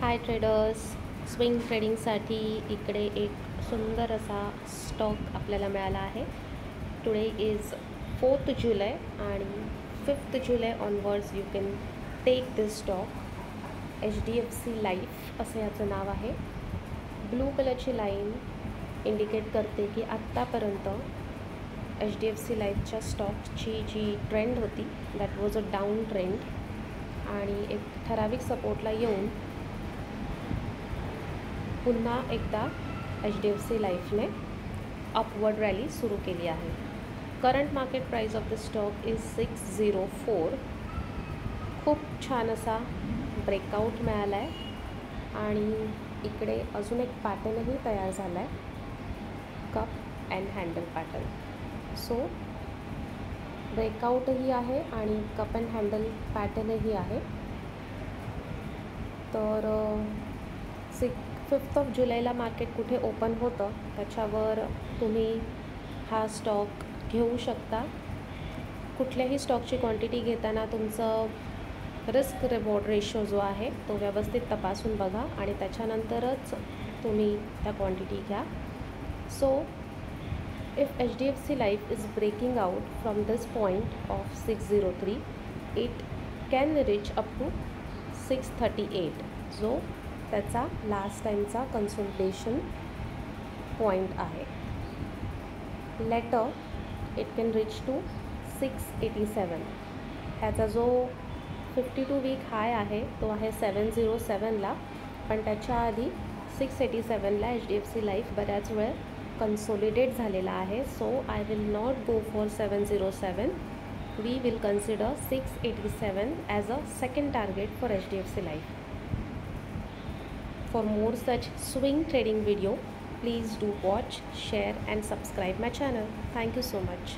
हाय traders, swing ट्रेडिंगसाठी इकडे एक सुंदर असा स्टॉक आपल्याला मिळाला आहे. टुडे इज 4th जुलै आणि 5th जुलै onwards you can take this stock. HDFC life असं याचं नाव आहे. ब्लू कलरची लाईन इंडिकेट करते की आत्तापर्यंत HDFC लाईफच्या स्टॉकची जी ट्रेंड होती that was a down trend आणि एक ठराविक सपोर्टला येऊन पुन्हा एकदा HDFC लाईफने अपवर्ड रॅली सुरू केली आहे. Current market price of the stock is 604. खूप छान असा ब्रेकआउट मिळाला आहे आणि इकडे अजून एक पॅटर्नही तयार झाला आहे, cup and handle pattern. So ब्रेकआउटही आहे आणि कप अँड हँडल पॅटर्नही आहे. तर 5th जुलैला मार्केट कुठे ओपन होतं त्याच्यावर तुम्ही हा स्टॉक घेऊ शकता. कुठल्याही स्टॉकची क्वांटिटी घेताना तुमचं रिस्क रिवॉर्ड रेशो जो आहे तो व्यवस्थित तपासून बघा आणि त्याच्यानंतरच तुम्ही त्या क्वांटिटी घ्या. So if HDFC life is breaking out from this point of 603, it can reach up to 638 जो त्याचा लास्ट टाईमचा कन्सोलिडेशन पॉईंट आहे. Later it can reach to 687. ह्याचा जो 52 वीक हाय आहे तो आहे 707ला, पण त्याच्या आधी 687ला HDFC लाईफ बऱ्याच वेळ कन्सोलिडेट झालेला आहे. So I will not go for 707. We will consider 687 as a second target for HDFC life. For more such swing trading video, please do watch, share and subscribe my channel. Thank you so much.